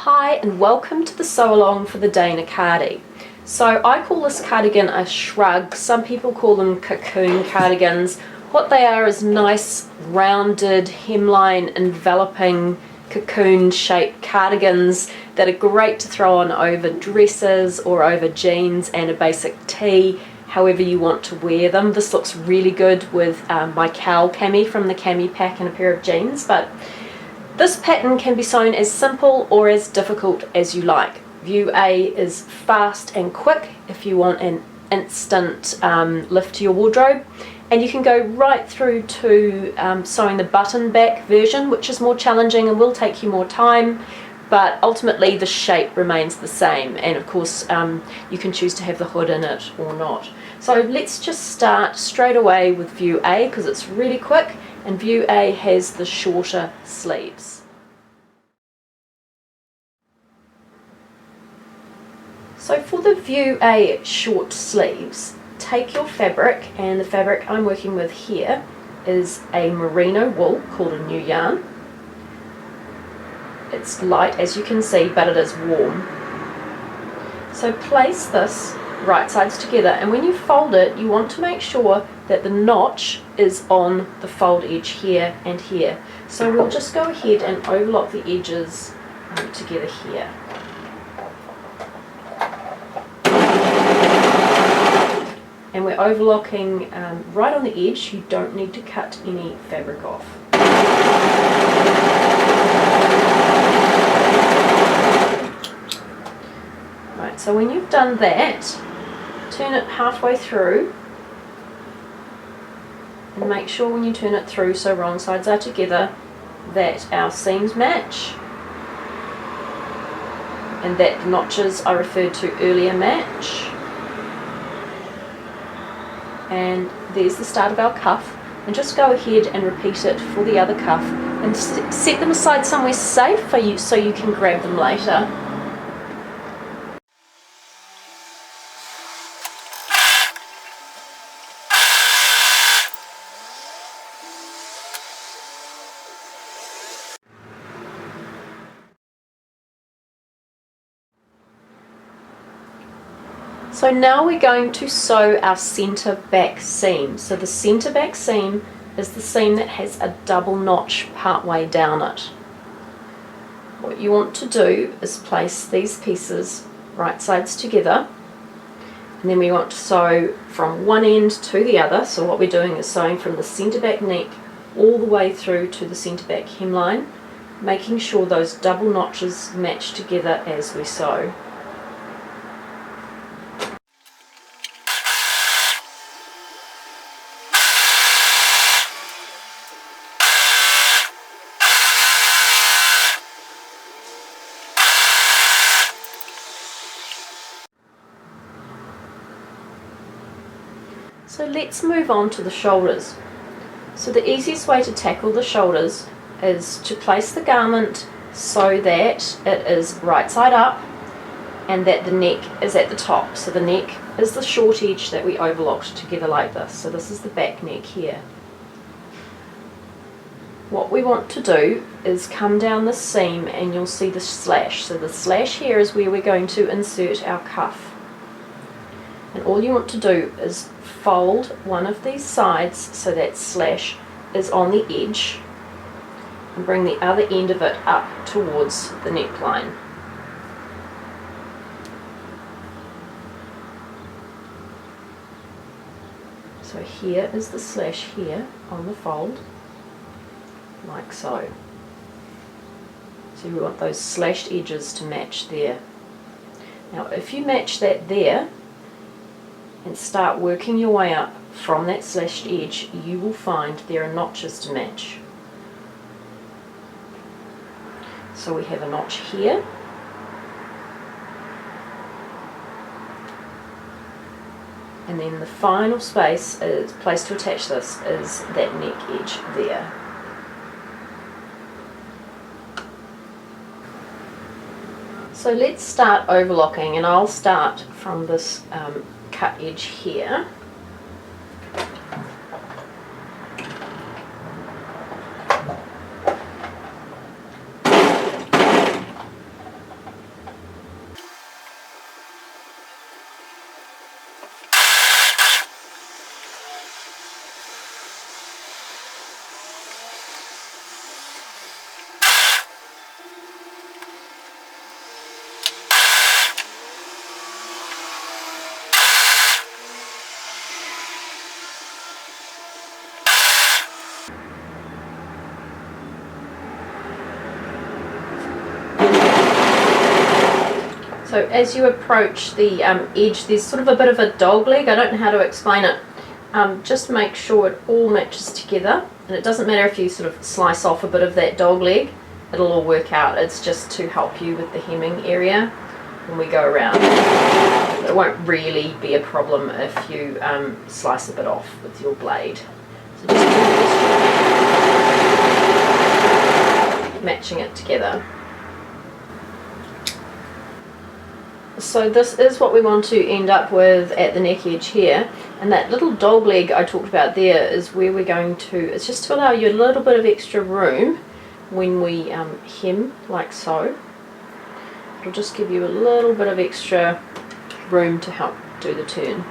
Hi and welcome to the sew along for the Dana Cardi. So I call this cardigan a shrug. Some people call them cocoon cardigans. What they are is nice rounded hemline enveloping cocoon shaped cardigans that are great to throw on over dresses or over jeans and a basic tee, however you want to wear them. This looks really good with my cowl cami from the cami pack and a pair of jeans, but this pattern can be sewn as simple or as difficult as you like. View A is fast and quick if you want an instant lift to your wardrobe, and you can go right through to sewing the button back version, which is more challenging and will take you more time, but ultimately the shape remains the same, and of course you can choose to have the hood in it or not. So let's just start straight away with view A because it's really quick, and view A has the shorter sleeves. So for the view A short sleeves, take your fabric, and the fabric I'm working with here is a merino wool called a new yarn. It's light as you can see, but it is warm. So place this right sides together, and when you fold it you want to make sure that the notch is on the fold edge here and here. So we'll just go ahead and overlock the edges together here. And we're overlocking right on the edge. You don't need to cut any fabric off. Right, so when you've done that, turn it halfway through and make sure when you turn it through, so wrong sides are together, that our seams match and that the notches I referred to earlier match. And there's the start of our cuff, and just go ahead and repeat it for the other cuff and set them aside somewhere safe for you so you can grab them later. So now we're going to sew our centre back seam. So the centre back seam is the seam that has a double notch part way down it. What you want to do is place these pieces right sides together, and then we want to sew from one end to the other. So what we're doing is sewing from the centre back neck all the way through to the centre back hemline, making sure those double notches match together as we sew. So let's move on to the shoulders. So the easiest way to tackle the shoulders is to place the garment so that it is right side up and that the neck is at the top. So the neck is the short edge that we overlocked together like this. So this is the back neck here. What we want to do is come down the seam and you'll see the slash. So the slash here is where we're going to insert our cuff. And all you want to do is fold one of these sides so that slash is on the edge and bring the other end of it up towards the neckline. So here is the slash here on the fold, like so. So we want those slashed edges to match there. Now if you match that there, and start working your way up from that slashed edge, you will find there are notches to match. So we have a notch here, and then the final space is place to attach this is that neck edge there. So let's start overlocking, and I'll start from this cut edge here. So as you approach the edge, there's sort of a bit of a dog leg. I don't know how to explain it. Just make sure it all matches together, and it doesn't matter if you sort of slice off a bit of that dog leg, it'll all work out. It's just to help you with the hemming area when we go around. It won't really be a problem if you slice a bit off with your blade. So just matching it together. So this is what we want to end up with at the neck edge here, and that little dog leg I talked about there is where we're going to, it's just to allow you a little bit of extra room when we hem like so. It'll just give you a little bit of extra room to help do the turn.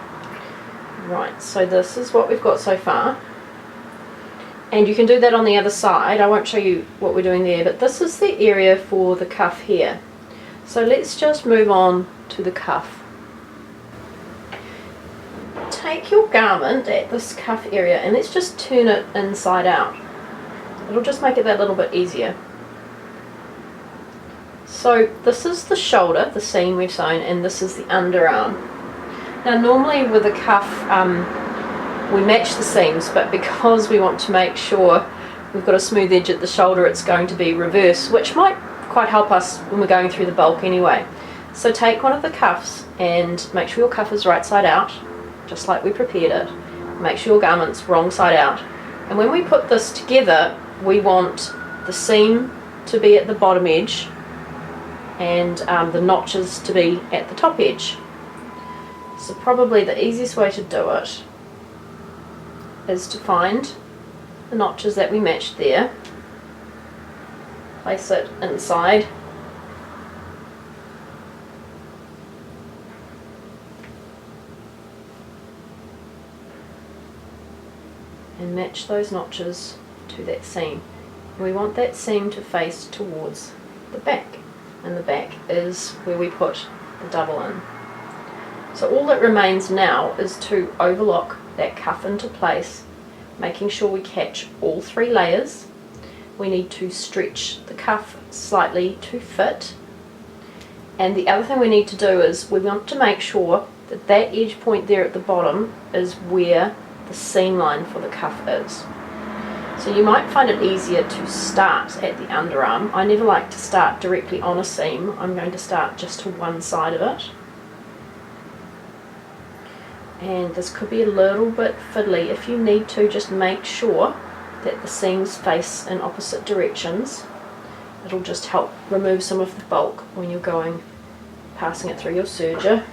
Right, so this is what we've got so far, and you can do that on the other side. I won't show you what we're doing there, but this is the area for the cuff here. So let's just move on to the cuff. Take your garment at this cuff area and let's just turn it inside out. It'll just make it that little bit easier. So this is the shoulder, the seam we've sewn, and this is the underarm. Now normally with a cuff we match the seams, but because we want to make sure we've got a smooth edge at the shoulder, it's going to be reverse, which might quite help us when we're going through the bulk anyway. So take one of the cuffs and make sure your cuff is right side out, just like we prepared it. Make sure your garment's wrong side out. And when we put this together, we want the seam to be at the bottom edge and the notches to be at the top edge. So probably the easiest way to do it is to find the notches that we matched there, place it inside, and match those notches to that seam. We want that seam to face towards the back, and the back is where we put the double in. So all that remains now is to overlock that cuff into place, making sure we catch all three layers. We need to stretch the cuff slightly to fit, and the other thing we need to do is we want to make sure that that edge point there at the bottom is where the seam line for the cuff is. So you might find it easier to start at the underarm. I never like to start directly on a seam. I'm going to start just to one side of it. And this could be a little bit fiddly. If you need to, just make sure that the seams face in opposite directions. It'll just help remove some of the bulk when you're passing it through your serger.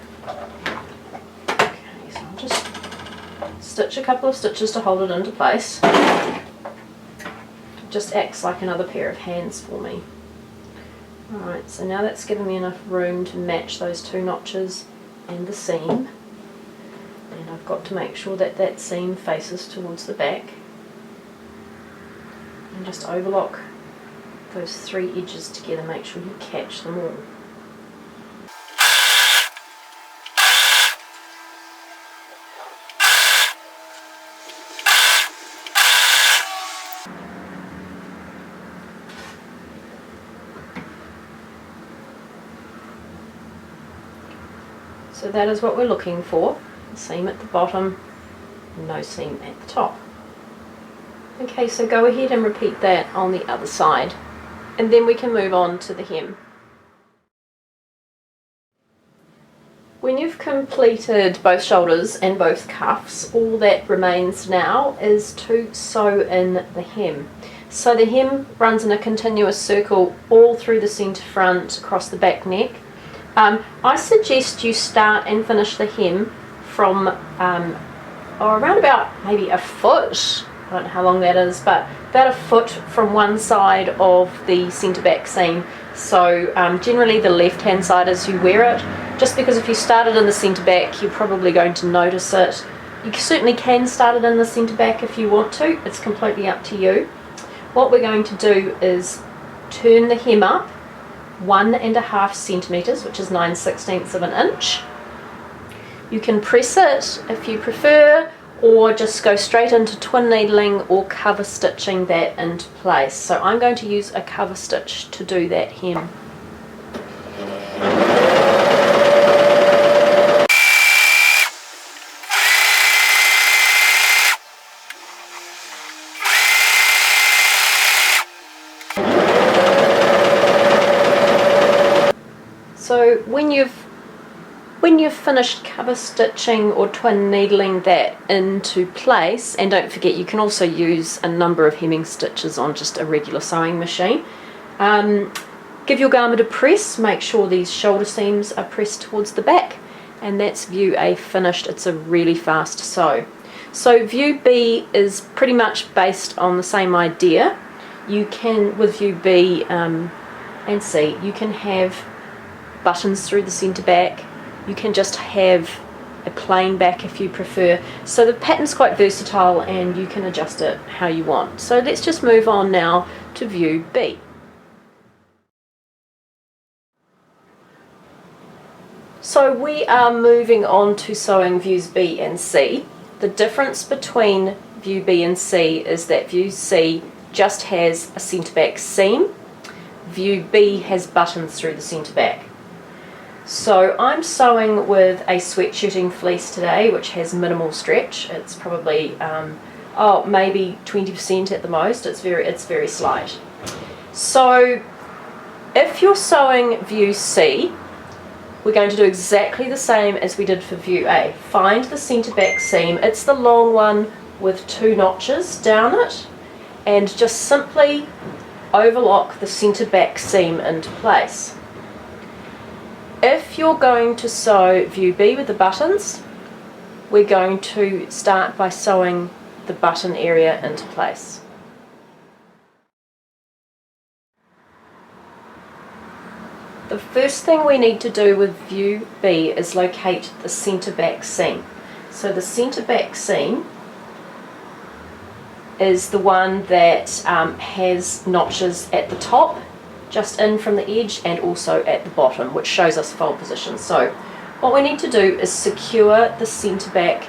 Okay, so I'll just stitch a couple of stitches to hold it into place. It just acts like another pair of hands for me. Alright, so now that's given me enough room to match those two notches and the seam. And I've got to make sure that that seam faces towards the back. And just overlock those three edges together, make sure you catch them all. So that is what we're looking for. Seam at the bottom, no seam at the top. Okay, so go ahead and repeat that on the other side, and then we can move on to the hem. When you've completed both shoulders and both cuffs, all that remains now is to sew in the hem. So the hem runs in a continuous circle all through the centre front, across the back neck. I suggest you start and finish the hem from around about maybe a foot. I don't know how long that is, but about a foot from one side of the centre back seam. So generally the left hand side is you wear it, just because if you start it in the centre back you're probably going to notice it. You certainly can start it in the centre back if you want to, it's completely up to you. What we're going to do is turn the hem up 1.5 centimetres, which is 9/16 of an inch. You can press it if you prefer, or just go straight into twin needling or cover stitching that into place. So I'm going to use a cover stitch to do that hem. So when you've finished cover stitching or twin needling that into place, and don't forget you can also use a number of hemming stitches on just a regular sewing machine, give your garment a press, make sure these shoulder seams are pressed towards the back, and that's view A finished. It's a really fast sew. So view B is pretty much based on the same idea. You can, with view B and C, you can have buttons through the centre back. You can just have a plain back if you prefer. So the pattern's quite versatile and you can adjust it how you want. So let's just move on now to view B. So we are moving on to sewing views B and C. The difference between view B and C is that view C just has a centre back seam. View B has buttons through the centre back. So I'm sewing with a sweatshirting fleece today, which has minimal stretch. It's probably maybe 20% at the most. It's very slight. So if you're sewing view C, we're going to do exactly the same as we did for view A. Find the centre back seam. It's the long one with 2 notches down it, and just simply overlock the centre back seam into place. If you're going to sew view B with the buttons, we're going to start by sewing the button area into place. The first thing we need to do with view B is locate the centre back seam. So the centre back seam is the one that has notches at the top, just in from the edge, and also at the bottom, which shows us fold position. So what we need to do is secure the centre back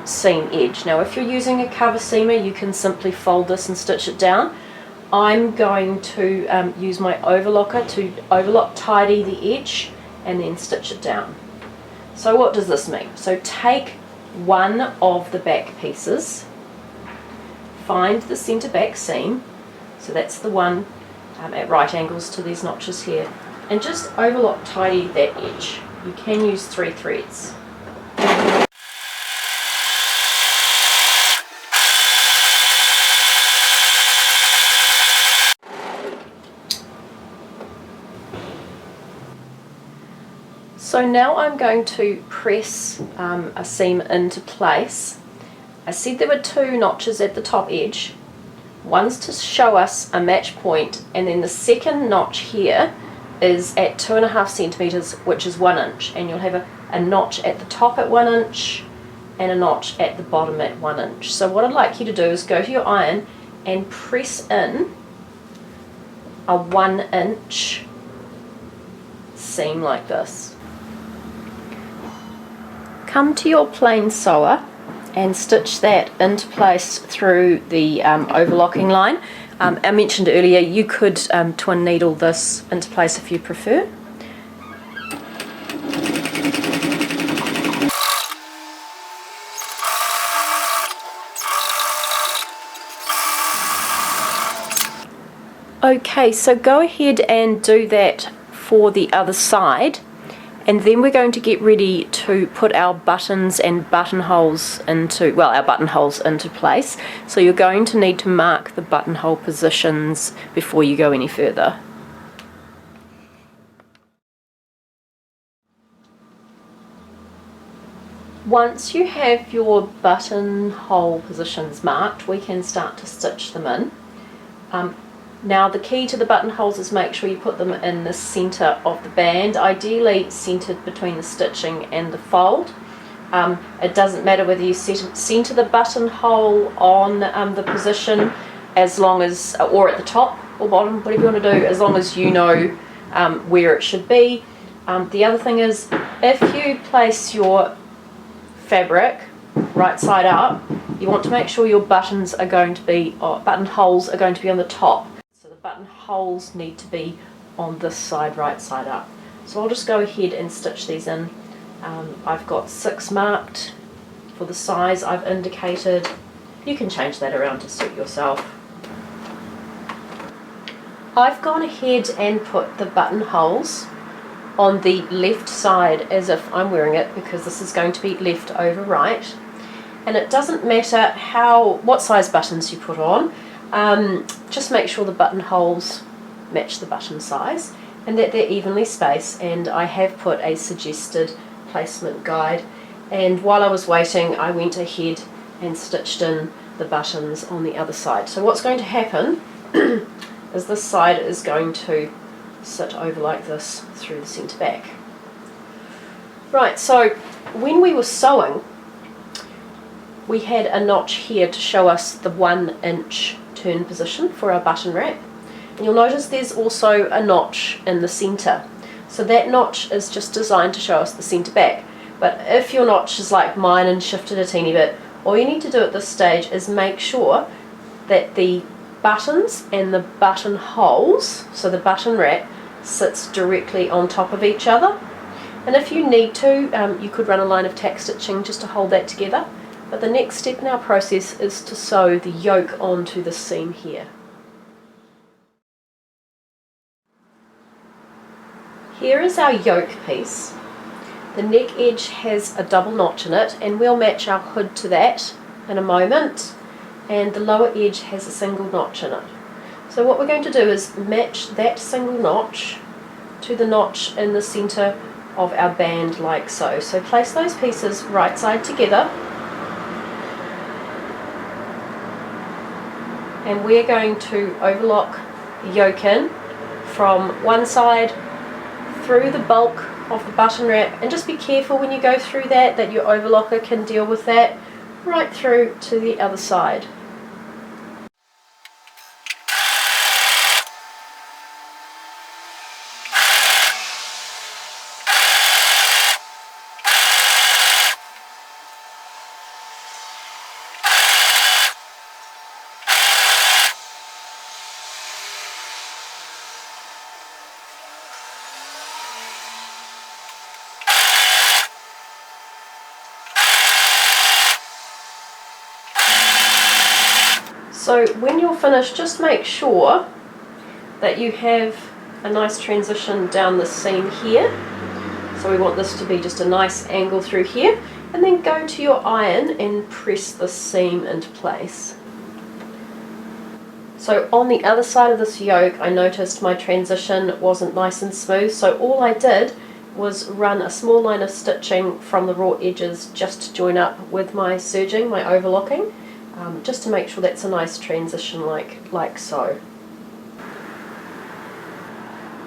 seam edge. Now if you're using a cover seamer, you can simply fold this and stitch it down. I'm going to use my overlocker to overlock tidy the edge and then stitch it down. So what does this mean? So take one of the back pieces, find the centre back seam, so that's the one at right angles to these notches here, and just overlock tidy that edge. You can use 3 threads. So now I'm going to press a seam into place. I said there were 2 notches at the top edge. One's to show us a match point, and then the second notch here is at 2.5 centimetres, which is 1 inch, and you'll have a notch at the top at 1 inch and a notch at the bottom at 1 inch. So what I'd like you to do is go to your iron and press in a 1 inch seam like this. Come to your plain sewer and stitch that into place through the overlocking line. I mentioned earlier you could twin needle this into place if you prefer. Okay, so go ahead and do that for the other side. And then we're going to get ready to put our buttons and buttonholes into, well, our buttonholes into place. So you're going to need to mark the buttonhole positions before you go any further. Once you have your buttonhole positions marked, we can start to stitch them in. Now the key to the buttonholes is make sure you put them in the centre of the band, ideally centred between the stitching and the fold. It doesn't matter whether you centre the buttonhole on the position as long as, or at the top or bottom, whatever you want to do, as long as you know where it should be. The other thing is, if you place your fabric right side up, you want to make sure your buttons are going to be, or buttonholes are going to be on the top. Buttonholes need to be on this side, right side up. So I'll just go ahead and stitch these in. I've got 6 marked for the size I've indicated. You can change that around to suit yourself. I've gone ahead and put the buttonholes on the left side as if I'm wearing it, because this is going to be left over right. And it doesn't matter what size buttons you put on, just make sure the buttonholes match the button size and that they're evenly spaced. And I have put a suggested placement guide, and while I was waiting I went ahead and stitched in the buttons on the other side. So what's going to happen is this side is going to sit over like this through the centre back. Right, so when we were sewing, we had a notch here to show us the 1 inch turn position for our button wrap. And you'll notice there's also a notch in the centre. So that notch is just designed to show us the centre back. But if your notch is like mine and shifted a teeny bit, all you need to do at this stage is make sure that the buttons and the buttonholes, so the button wrap, sits directly on top of each other. And if you need to, you could run a line of tack stitching just to hold that together. But the next step in our process is to sew the yoke onto the seam here. Here is our yoke piece. The neck edge has a double notch in it, and we'll match our hood to that in a moment. And the lower edge has a single notch in it. So what we're going to do is match that single notch to the notch in the centre of our band like so. So place those pieces right side together, and we're going to overlock the yoke in from one side through the bulk of the button wrap, and just be careful when you go through that your overlocker can deal with that, right through to the other side. So when you're finished, just make sure that you have a nice transition down the seam here. So we want this to be just a nice angle through here, and then go to your iron and press the seam into place. So on the other side of this yoke, I noticed my transition wasn't nice and smooth, so all I did was run a small line of stitching from the raw edges just to join up with my serging, my overlocking. Just to make sure that's a nice transition like so.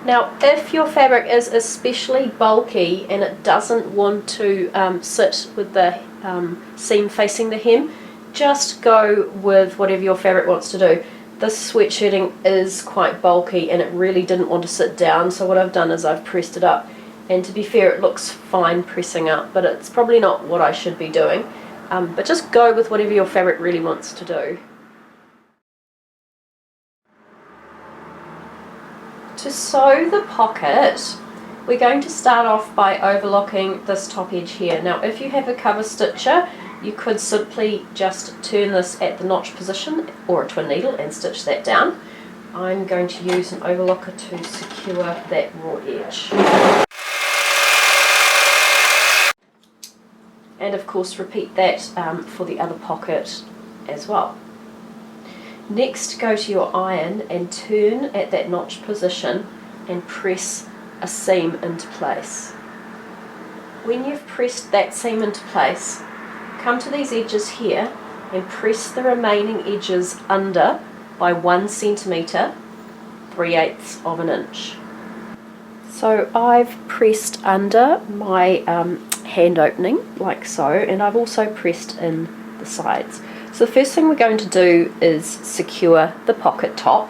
Now if your fabric is especially bulky and it doesn't want to sit with the seam facing the hem, just go with whatever your fabric wants to do. This sweatshirting is quite bulky and it really didn't want to sit down, so what I've done is I've pressed it up, and to be fair it looks fine pressing up, but it's probably not what I should be doing. But just go with whatever your fabric really wants to do. To sew the pocket, we're going to start off by overlocking this top edge here. Now if you have a cover stitcher, you could simply just turn this at the notch position or a twin needle and stitch that down. I'm going to use an overlocker to secure that raw edge. And of course repeat that for the other pocket as well. Next, go to your iron and turn at that notch position and press a seam into place. When you've pressed that seam into place, come to these edges here and press the remaining edges under by 1 centimetre, 3/8 of an inch. So I've pressed under my hand opening like so, and I've also pressed in the sides. So the first thing we're going to do is secure the pocket top.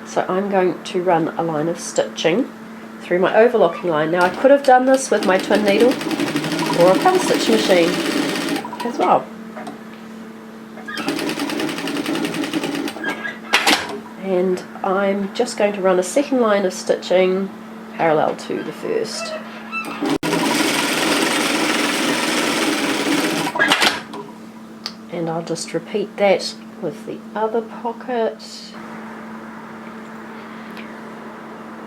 So I'm going to run a line of stitching through my overlocking line. Now I could have done this with my twin needle or a cover stitch machine as well. And I'm just going to run a second line of stitching parallel to the first. And I'll just repeat that with the other pocket.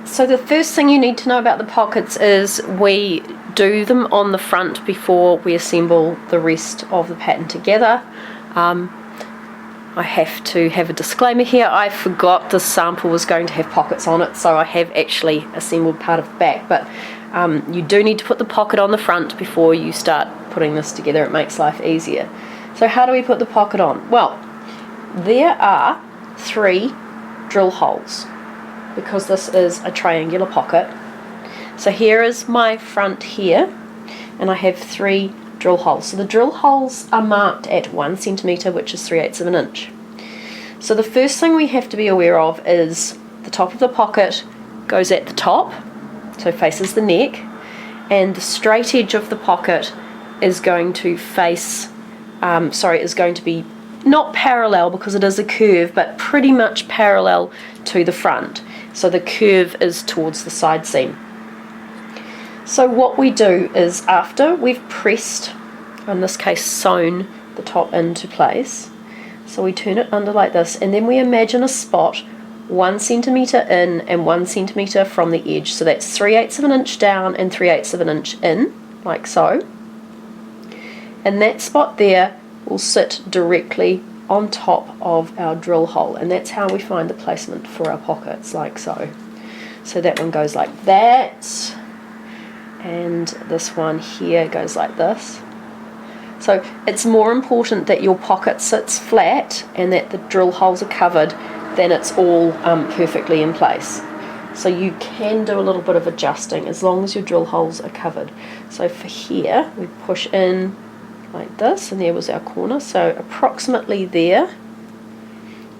So the first thing you need to know about the pockets is we do them on the front before we assemble the rest of the pattern together. I have to have a disclaimer here. I forgot the sample was going to have pockets on it, so I have actually assembled part of the back, but you do need to put the pocket on the front before you start putting this together. It makes life easier. So how do we put the pocket on? Well, there are 3 drill holes because this is a triangular pocket. So here is my front here, and I have 3 drill holes. So the drill holes are marked at 1 centimetre, which is 3/8 of an inch. So the first thing we have to be aware of is the top of the pocket goes at the top, so faces the neck, and the straight edge of the pocket is going to face, is going to be not parallel because it is a curve, but pretty much parallel to the front. So the curve is towards the side seam. So what we do is after we've pressed, in this case sewn the top into place, so we turn it under like this, and then we imagine a spot 1 centimetre in and 1 centimetre from the edge. So that's 3/8 of an inch down and 3/8 of an inch in, like so. And that spot there will sit directly on top of our drill hole, and that's how we find the placement for our pockets, like so. So that one goes like that, and this one here goes like this. So it's more important that your pocket sits flat and that the drill holes are covered than it's all perfectly in place. So you can do a little bit of adjusting as long as your drill holes are covered. So for here, we push in like this, and there was our corner, so approximately there,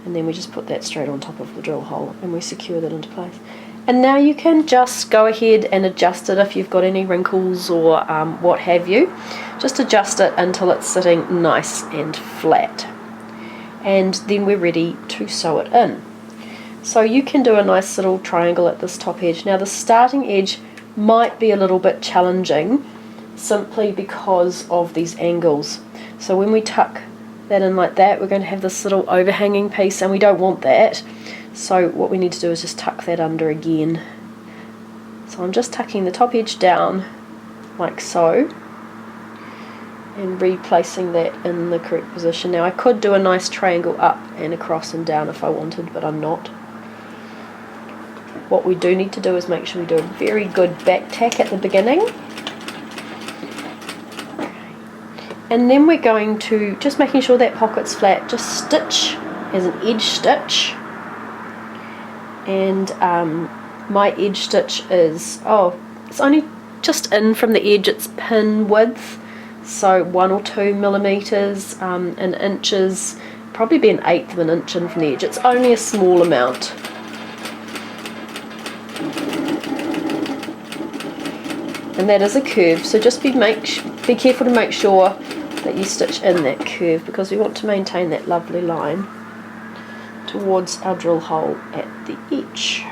and then we just put that straight on top of the drill hole and we secure that into place. And now you can just go ahead and adjust it if you've got any wrinkles or what have you. Just adjust it until it's sitting nice and flat. And then we're ready to sew it in. So you can do a nice little triangle at this top edge. Now the starting edge might be a little bit challenging simply because of these angles. So when we tuck that in like that, we're going to have this little overhanging piece, and we don't want that. So what we need to do is just tuck that under again. So I'm just tucking the top edge down like so and replacing that in the correct position. Now I could do a nice triangle up and across and down if I wanted, but I'm not. What we do need to do is make sure we do a very good back tack at the beginning. And then we're going to, just making sure that pocket's flat, just stitch as an edge stitch. And my edge stitch is, it's only just in from the edge, it's pin width, so 1 or 2 millimeters in inches, probably be 1/8 of an inch in from the edge. It's only a small amount. And that is a curve, so just be careful to make sure that you stitch in that curve, because we want to maintain that lovely line towards our drill hole at the edge.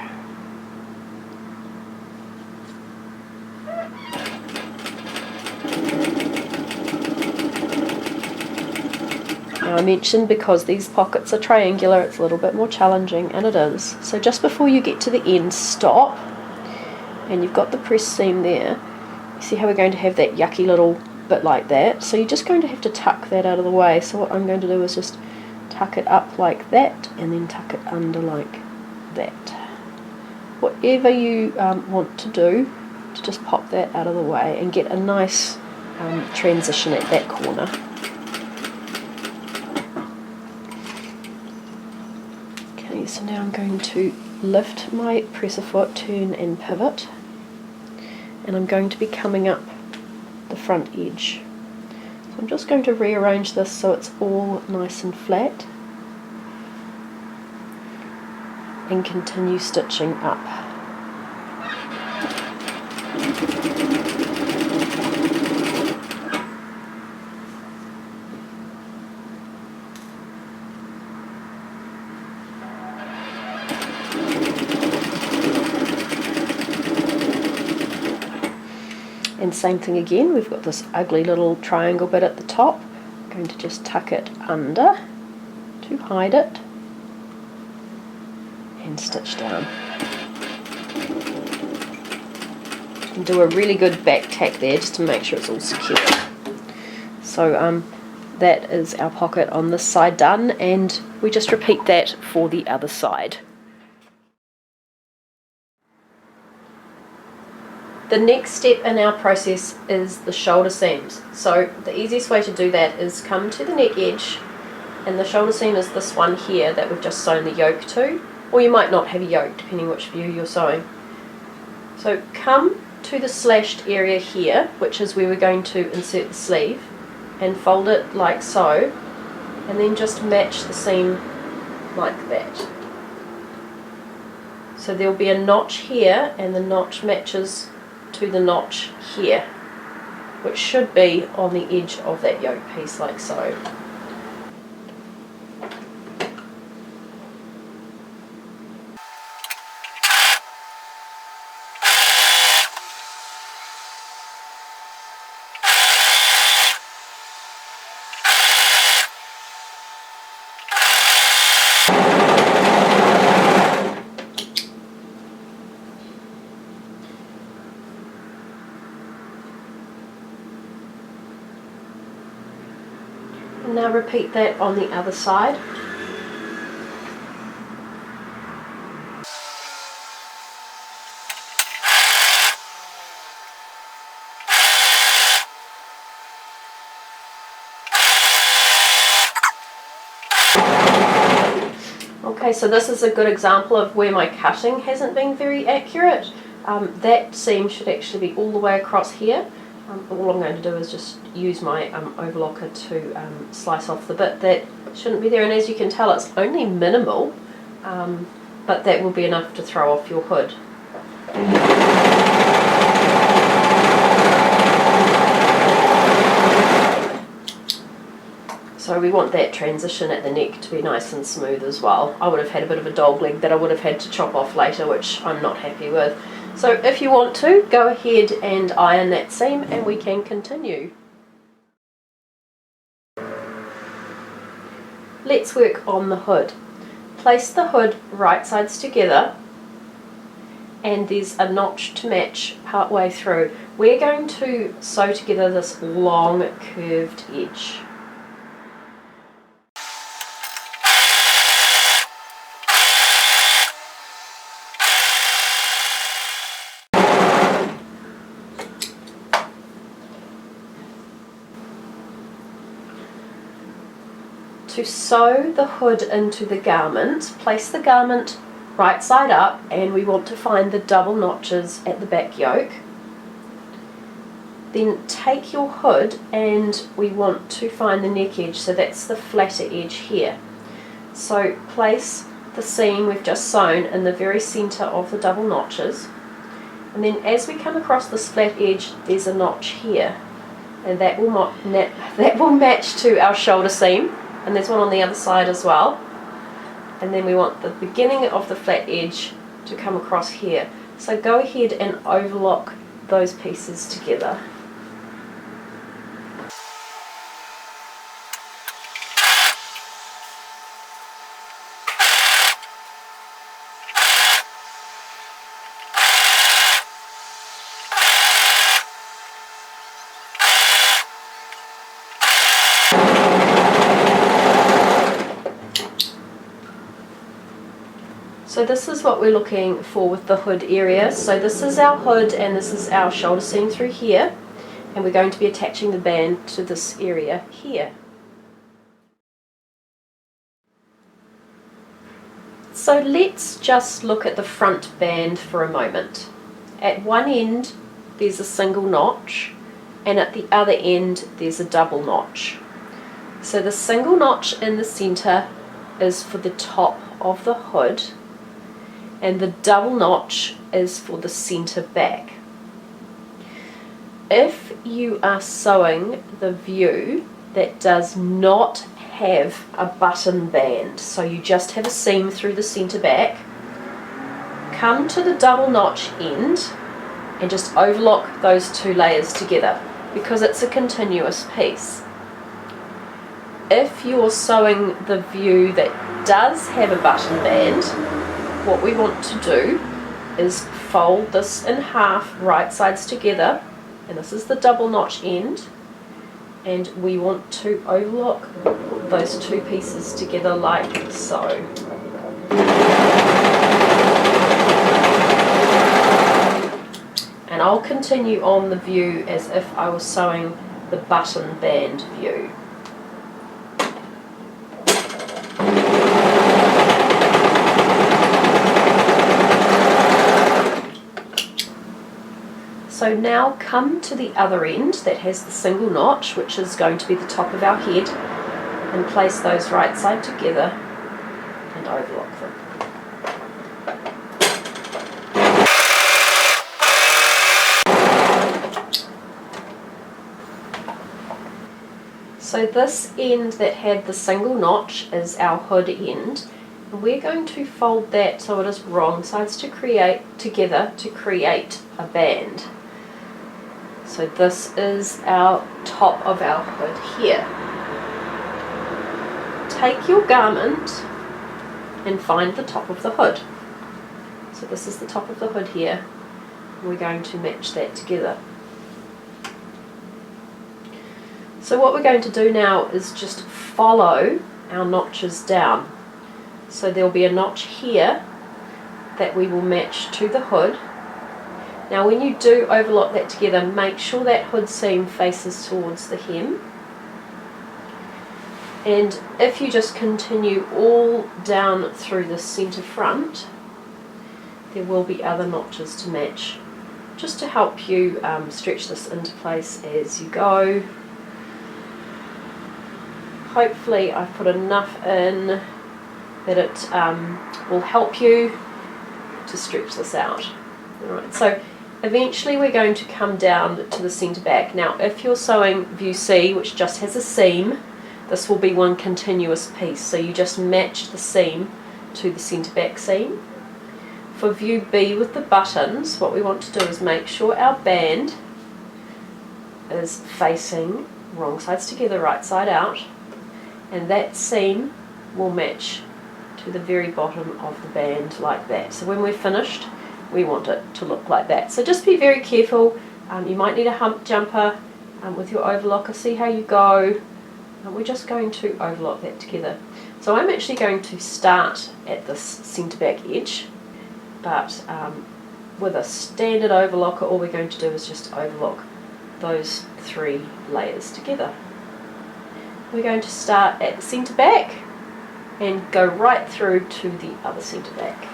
Now I mentioned because these pockets are triangular, it's a little bit more challenging, and it is. So just before you get to the end, stop, and you've got the press seam there. You see how we're going to have that yucky little bit like that? So you're just going to have to tuck that out of the way. So what I'm going to do is just tuck it up like that, and then tuck it under like that. Whatever you want to do, to just pop that out of the way and get a nice transition at that corner. Okay, so now I'm going to lift my presser foot, turn and pivot, and I'm going to be coming up the front edge. So I'm just going to rearrange this so it's all nice and flat, and continue stitching up. And same thing again, we've got this ugly little triangle bit at the top. I'm going to just tuck it under to hide it and stitch down. And do a really good back tack there just to make sure it's all secure. So that is our pocket on this side done, and we just repeat that for the other side. The next step in our process is the shoulder seams. So the easiest way to do that is come to the neck edge, and the shoulder seam is this one here that we've just sewn the yoke to, or you might not have a yoke depending which view you're sewing. So come to the slashed area here, which is where we're going to insert the sleeve, and fold it like so, and then just match the seam like that. So there'll be a notch here, and the notch matches to the notch here, which should be on the edge of that yoke piece like so. And now repeat that on the other side. Okay, so this is a good example of where my cutting hasn't been very accurate. That seam should actually be all the way across here. All I'm going to do is just use my overlocker to slice off the bit that shouldn't be there, and as you can tell it's only minimal, but that will be enough to throw off your hood. So we want that transition at the neck to be nice and smooth as well. I would have had a bit of a dog leg that I would have had to chop off later, which I'm not happy with. So if you want to, go ahead and iron that seam and we can continue. Let's work on the hood. Place the hood right sides together, and there's a notch to match part way through. We're going to sew together this long curved edge. To sew the hood into the garment, place the garment right side up, and we want to find the double notches at the back yoke. Then take your hood and we want to find the neck edge, so that's the flatter edge here. So place the seam we've just sewn in the very centre of the double notches, and then as we come across this flat edge there's a notch here, and that will match to our shoulder seam. And there's one on the other side as well, and then we want the beginning of the flat edge to come across here. So go ahead and overlock those pieces together. So this is what we're looking for with the hood area. So this is our hood and this is our shoulder seam through here, and we're going to be attaching the band to this area here. So let's just look at the front band for a moment. At one end there's a single notch, and at the other end there's a double notch. So the single notch in the centre is for the top of the hood, and the double notch is for the centre back. If you are sewing the view that does not have a button band, so you just have a seam through the centre back, come to the double notch end and just overlock those two layers together, because it's a continuous piece. If you're sewing the view that does have a button band, what we want to do is fold this in half, right sides together, and this is the double notch end, and we want to overlock those two pieces together like so. And I'll continue on the view as if I was sewing the button band view. So now come to the other end that has the single notch, which is going to be the top of our head, and place those right side together and overlock them. So this end that had the single notch is our hood end, and we're going to fold that so it is wrong sides together to create a band. So this is our top of our hood here. Take your garment and find the top of the hood. So this is the top of the hood here. We're going to match that together. So what we're going to do now is just follow our notches down. So there will be a notch here that we will match to the hood. Now when you do overlock that together, make sure that hood seam faces towards the hem. And if you just continue all down through the centre front, there will be other notches to match, just to help you stretch this into place as you go. Hopefully I've put enough in that it will help you to stretch this out. Alright, so eventually we're going to come down to the centre back. Now if you're sewing view C, which just has a seam, this will be one continuous piece, so you just match the seam to the centre back seam. For view B with the buttons, what we want to do is make sure our band is facing wrong sides together, right side out, and that seam will match to the very bottom of the band like that. So when we're finished, we want it to look like that. So just be very careful. You might need a hump jumper with your overlocker. See how you go. We're just going to overlock that together. So I'm actually going to start at this centre back edge, but with a standard overlocker, all we're going to do is just overlock those three layers together. We're going to start at the centre back and go right through to the other centre back.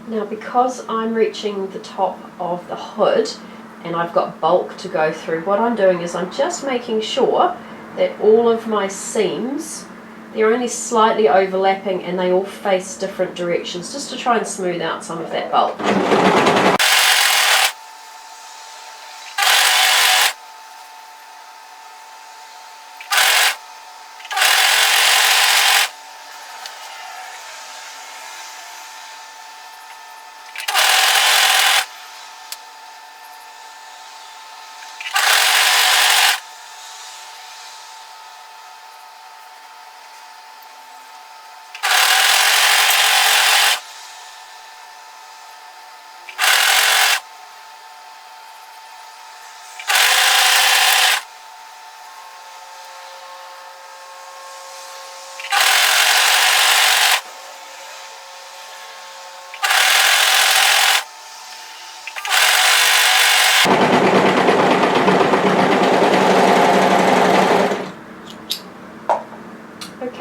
Now because I'm reaching the top of the hood and I've got bulk to go through, what I'm doing is I'm just making sure that all of my seams, they're only slightly overlapping and they all face different directions, just to try and smooth out some of that bulk.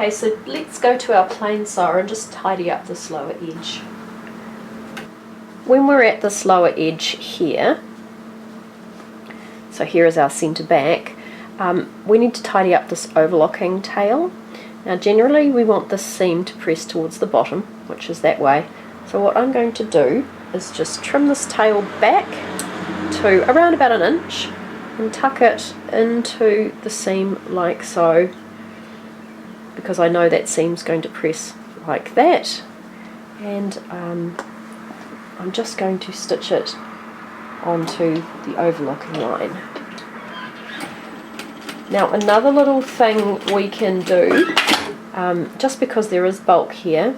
Okay, so let's go to our plain sewer and just tidy up this lower edge. When we're at this lower edge here, so here is our centre back, we need to tidy up this overlocking tail. Now generally we want this seam to press towards the bottom, which is that way. So what I'm going to do is just trim this tail back to around about 1 inch and tuck it into the seam like so, because I know that seam's going to press like that, and I'm just going to stitch it onto the overlocking line. Now another little thing we can do, just because there is bulk here,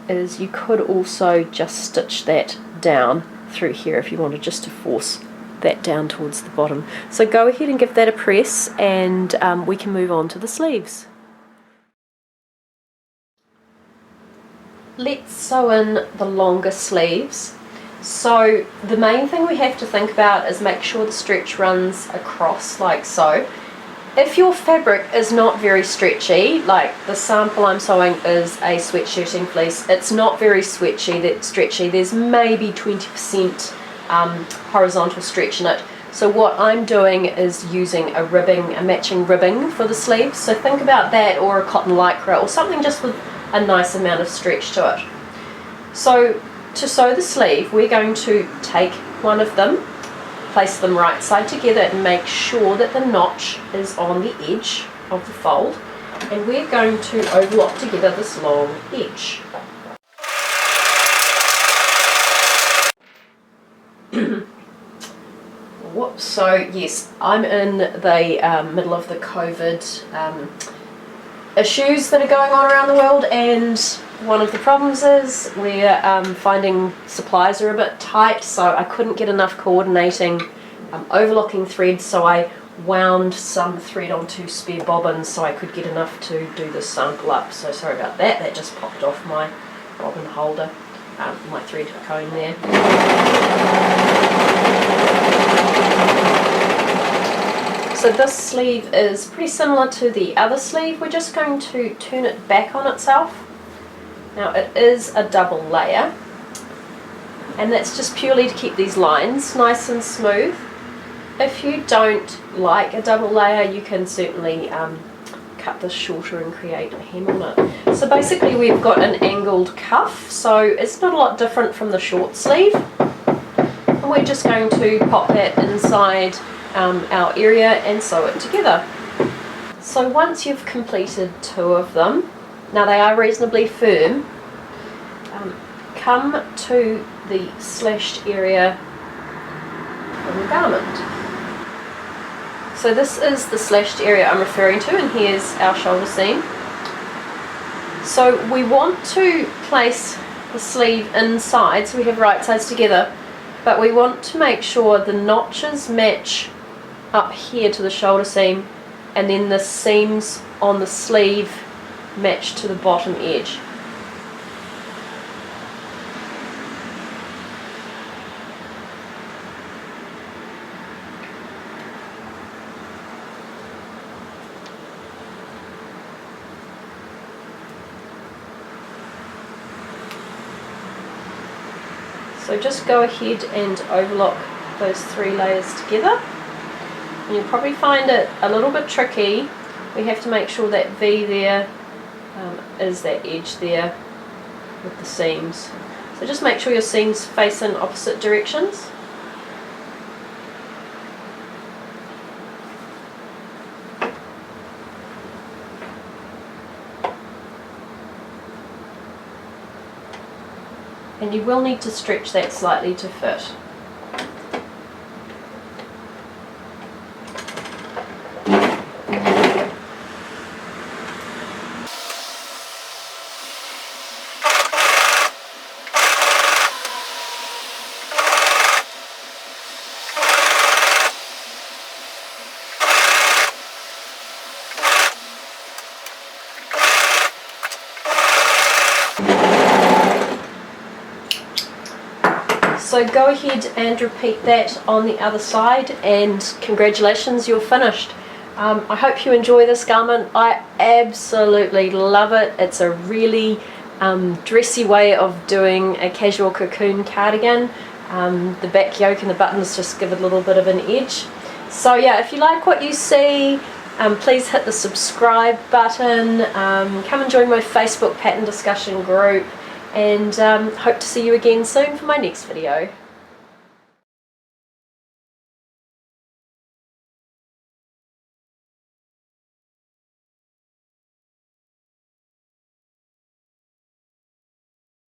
is you could also just stitch that down through here if you wanted, just to force that down towards the bottom. So go ahead and give that a press, and we can move on to the sleeves. Let's sew in the longer sleeves. So the main thing we have to think about is make sure the stretch runs across like so. If your fabric is not very stretchy, like the sample I'm sewing is a sweatshirting fleece, it's not very stretchy, there's maybe 20% horizontal stretch in it. So what I'm doing is using a matching ribbing for the sleeves. So think about that, or a cotton lycra, or something just with a nice amount of stretch to it. So to sew the sleeve, we're going to take one of them, place them right side together, and make sure that the notch is on the edge of the fold, and we're going to overlock together this long edge. Whoops, so yes, I'm in the middle of the COVID issues that are going on around the world, and one of the problems is we're finding supplies are a bit tight, so I couldn't get enough coordinating overlocking thread, so I wound some thread onto spare bobbins so I could get enough to do this sample up. So sorry about that, that just popped off my bobbin holder, my thread cone there. So this sleeve is pretty similar to the other sleeve. We're just going to turn it back on itself. Now it is a double layer, and that's just purely to keep these lines nice and smooth. If you don't like a double layer, you can certainly cut this shorter and create a hem on it. So basically we've got an angled cuff, so it's not a lot different from the short sleeve. And we're just going to pop that inside our area and sew it together. So once you've completed 2 of them, now they are reasonably firm, come to the slashed area of the garment. So this is the slashed area I'm referring to, and here's our shoulder seam. So we want to place the sleeve inside, so we have right sides together, but we want to make sure the notches match up here to the shoulder seam, and then the seams on the sleeve match to the bottom edge. So just go ahead and overlock those 3 layers together. And you'll probably find it a little bit tricky. We have to make sure that V there is that edge there with the seams. So just make sure your seams face in opposite directions. And you will need to stretch that slightly to fit. So go ahead and repeat that on the other side, and congratulations, you're finished. I hope you enjoy this garment. I absolutely love it. It's a really dressy way of doing a casual cocoon cardigan. The back yoke and the buttons just give it a little bit of an edge. So yeah, if you like what you see, please hit the subscribe button, come and join my Facebook pattern discussion group, and hope to see you again soon for my next video.